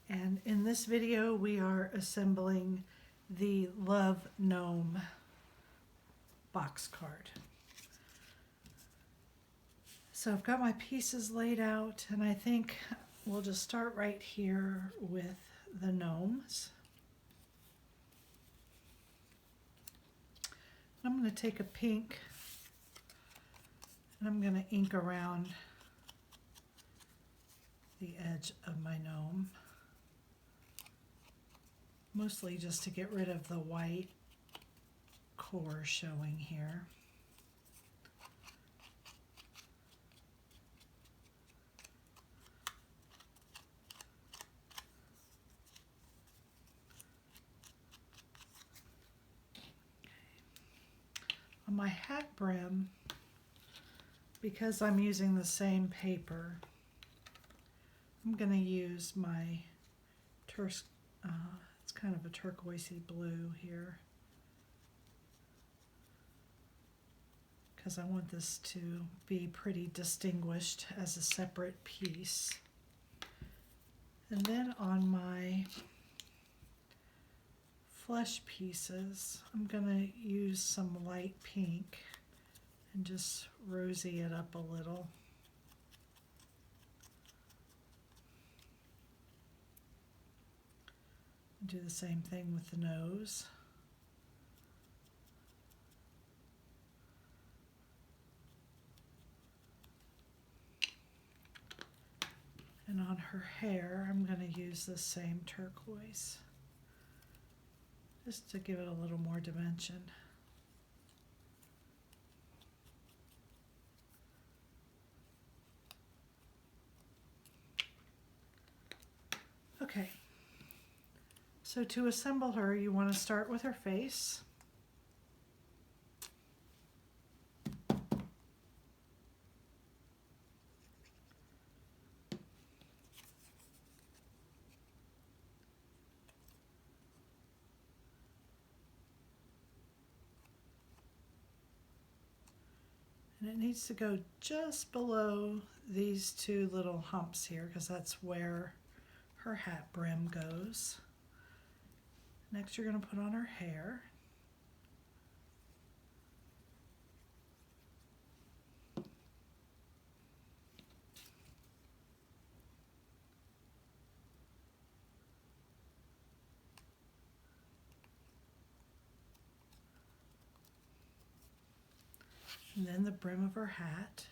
And in this video we are assembling the Love Gnome box card. So I've got my pieces laid out, and I think we'll just start right here with the gnomes. I'm going to take a pink and I'm going to ink around the edge of my gnome, mostly just to get rid of the white core showing here. On my hat brim, because I'm using the same paper, I'm going to use my it's kind of a turquoisey blue here, because I want this to be pretty distinguished as a separate piece. And then on my flesh pieces, I'm going to use some light pink and just rosy it up a little. Do the same thing with the nose. And on her hair, I'm going to use the same turquoise, just to give it a little more dimension. Okay, so to assemble her, you want to start with her face. And it needs to go just below these two little humps here, because that's where her hat brim goes. Next, you're going to put on her hair. And then the brim of her hat.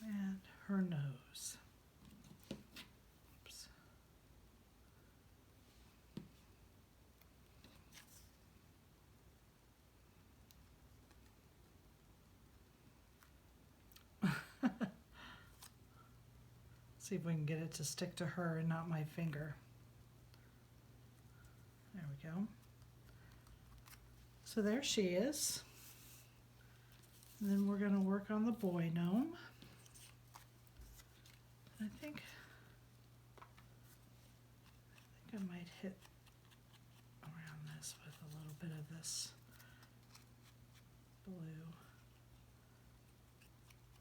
And her nose. Oops. See if we can get it to stick to her and not my finger. There we go. So there she is. And then we're going to work on the boy gnome. I think I might hit around this with a little bit of this blue.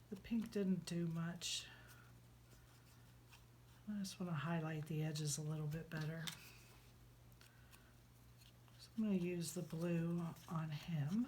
The pink didn't do much. I just want to highlight the edges a little bit better. So I'm going to use the blue on him.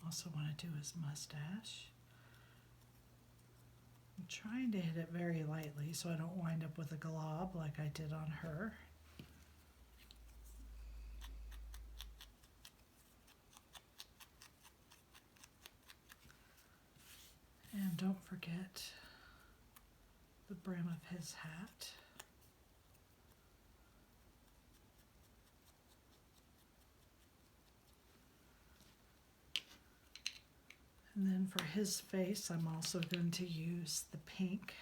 Also want to do his mustache. I'm trying to hit it very lightly so I don't wind up with a glob like I did on her. And don't forget the brim of his hat. And then for his face, I'm also going to use the pink.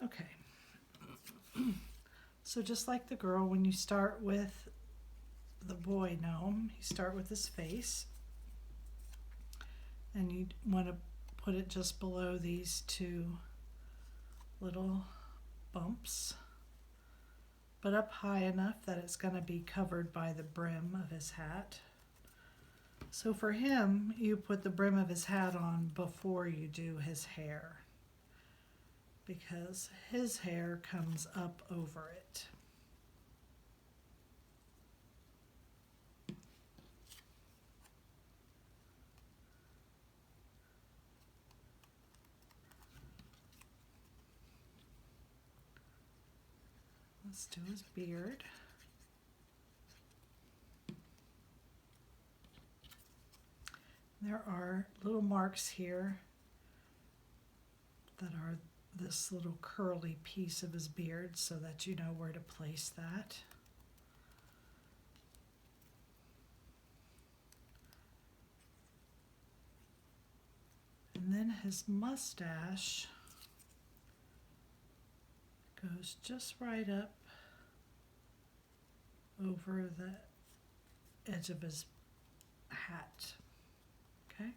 Okay. So just like the girl, when you start with the boy gnome, you start with his face. And you want to put it just below these two little bumps, but up high enough that it's going to be covered by the brim of his hat. So for him, you put the brim of his hat on before you do his hair, because his hair comes up over it. Let's do his beard. There are little marks here that are this little curly piece of his beard so that you know where to place that. And then his mustache goes just right up over the edge of his hat. Okay?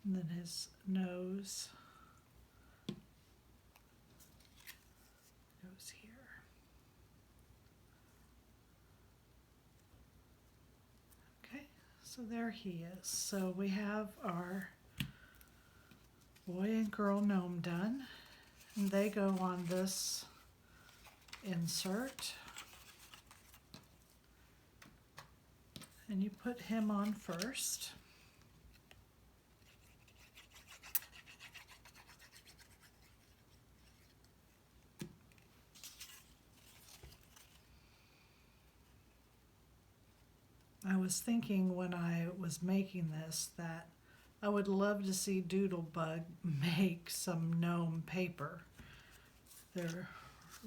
And then his nose goes here. Okay, so there he is. So we have our boy and girl gnome done. And they go on this insert. And you put him on first. I was thinking when I was making this that I would love to see Doodlebug make some gnome paper. They're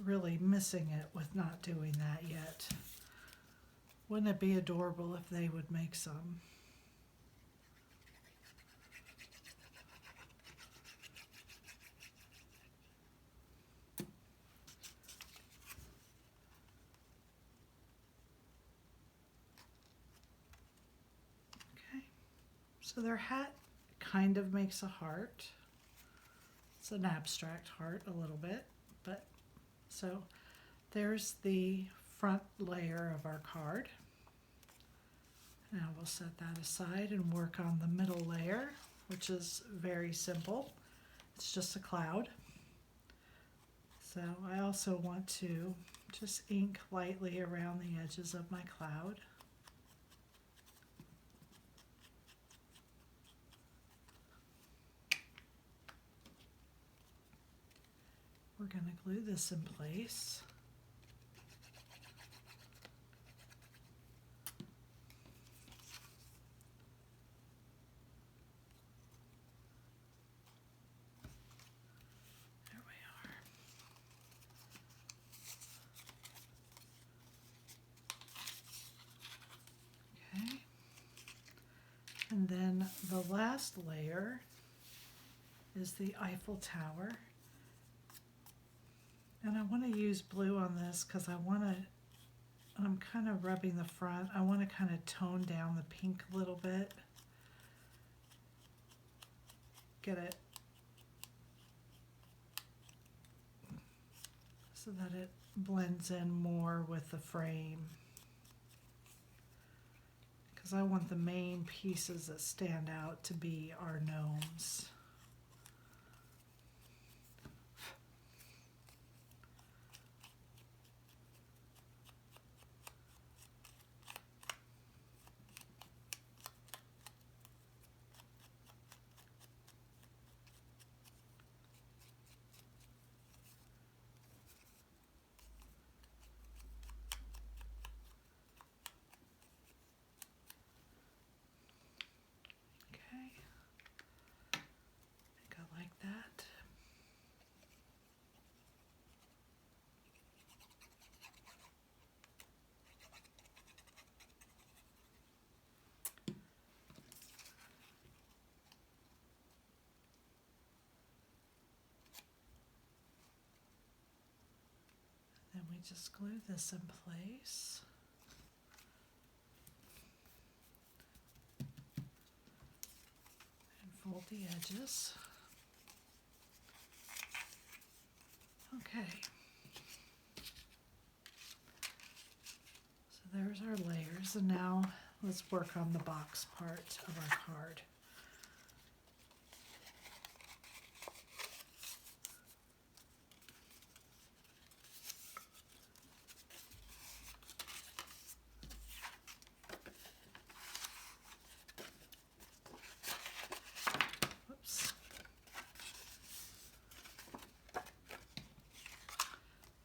really missing it with not doing that yet. Wouldn't it be adorable if they would make some? Okay, so their hat kind of makes a heart. It's an abstract heart a little bit, but so there's the front layer of our card. Now we'll set that aside and work on the middle layer, which is very simple. It's just a cloud. So I also want to just ink lightly around the edges of my cloud. We're going to glue this in place. There we are. Okay. And then the last layer is the Eiffel Tower. And I want to use blue on this because I'm kind of rubbing the front. I want to kind of tone down the pink a little bit. Get it so that it blends in more with the frame. Because I want the main pieces that stand out to be our gnomes. just glue this in place. And fold the edges. Okay. So there's our layers, and now let's work on the box part of our card.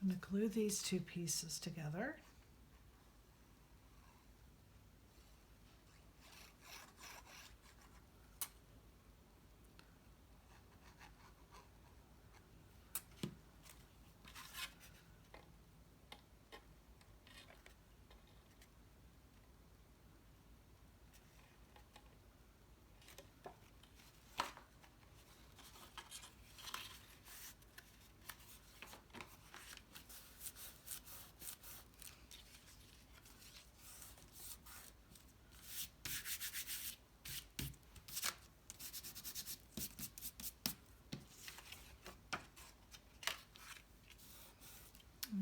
I'm going to glue these two pieces together.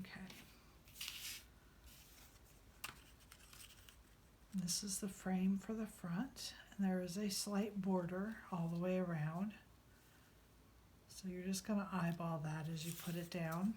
Okay. This is the frame for the front, and there is a slight border all the way around. So you're just going to eyeball that as you put it down.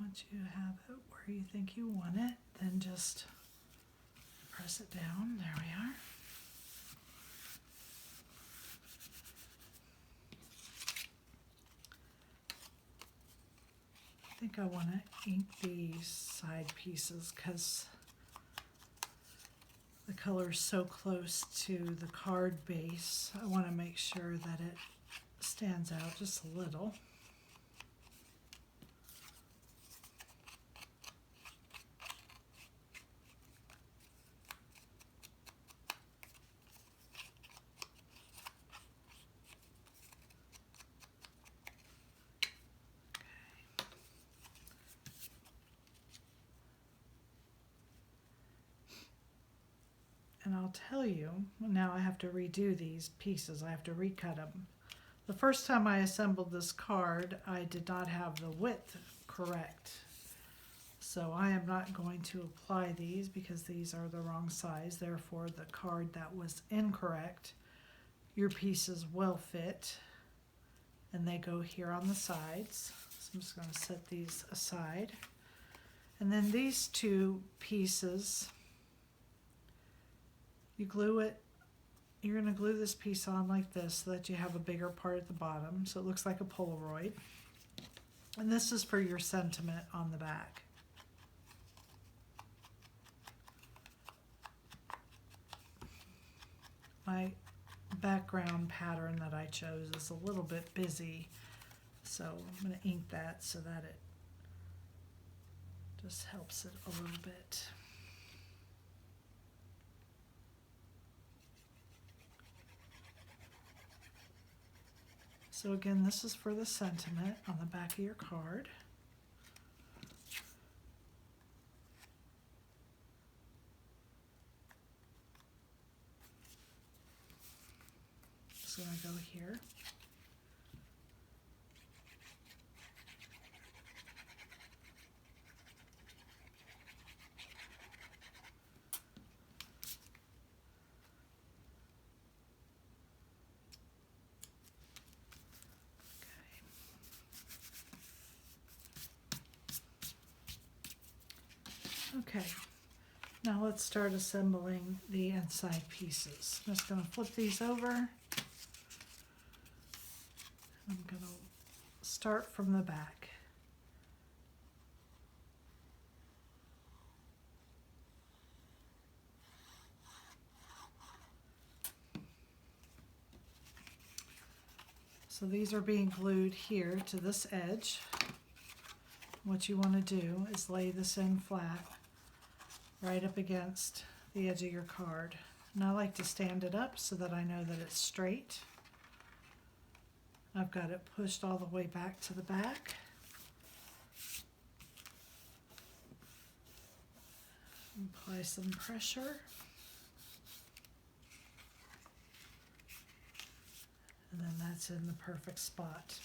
Once you have it where you think you want it, then just press it down. There we are. I think I want to ink these side pieces because the color is so close to the card base. I want to make sure that it stands out just a little. And I'll tell you, now I have to redo these pieces. I have to recut them. The first time I assembled this card, I did not have the width correct. So I am not going to apply these because these are the wrong size. Therefore, the card that was incorrect, your pieces will fit. And they go here on the sides. So I'm just going to set these aside. And then these two pieces, you glue it, you're going to glue this piece on like this so that you have a bigger part at the bottom so it looks like a Polaroid. And this is for your sentiment on the back. My background pattern that I chose is a little bit busy, so I'm going to ink that so that it just helps it a little bit. So again, this is for the sentiment on the back of your card. Just going to go here. Okay, now let's start assembling the inside pieces. I'm just going to flip these over. I'm going to start from the back. So these are being glued here to this edge. What you want to do is lay this in flat right up against the edge of your card. And I like to stand it up so that I know that it's straight. I've got it pushed all the way back to the back. Apply some pressure. And then that's in the perfect spot.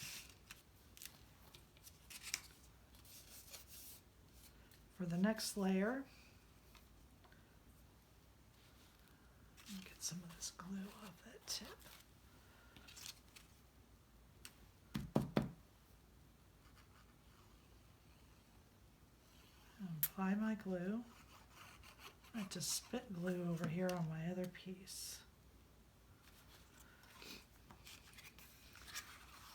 For the next layer, get some of this glue off that tip. Apply my glue. I just spit glue over here on my other piece.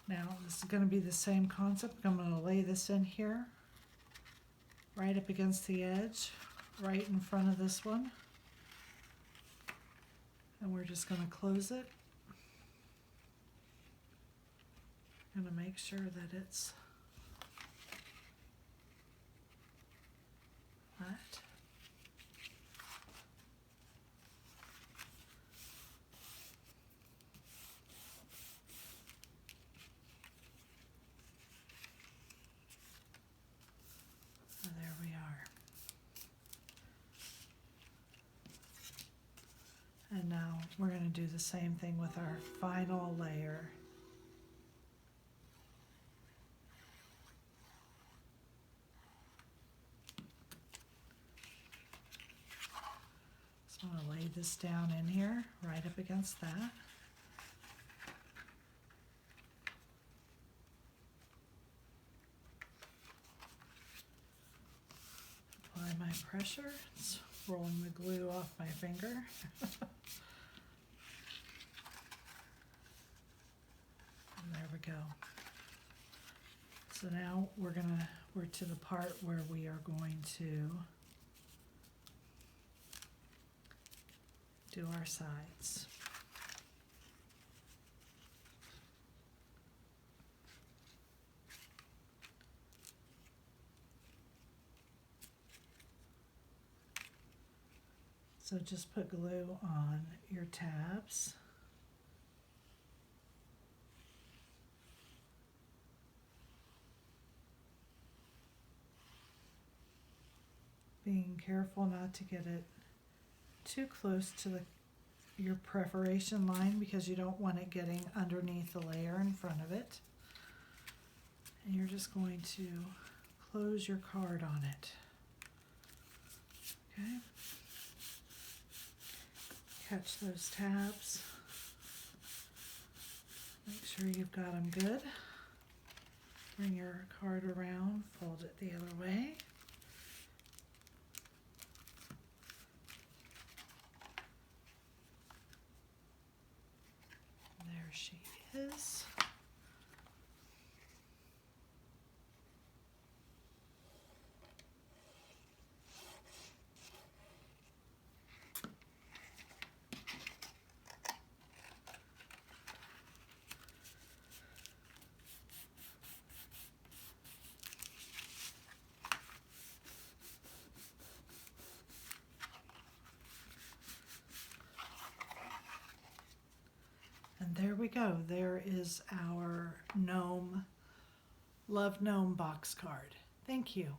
Now this is going to be the same concept. I'm going to lay this in here, right up against the edge, right in front of this one. And we're just going to close it. I'm going to make sure that it's flat. There we are. And now we're going to do the same thing with our final layer. So I'm going to lay this down in here, right up against that. Apply my pressure. It's rolling the glue off my finger. And there we go. So now we're to the part where we are going to do our sides. So just put glue on your tabs. Being careful not to get it too close to your perforation line because you don't want it getting underneath the layer in front of it. And you're just going to close your card on it. Okay. Catch those tabs. Make sure you've got them good. Bring your card around, fold it the other way. There she is. And there we go. There is our gnome, Love Gnome box card. Thank you.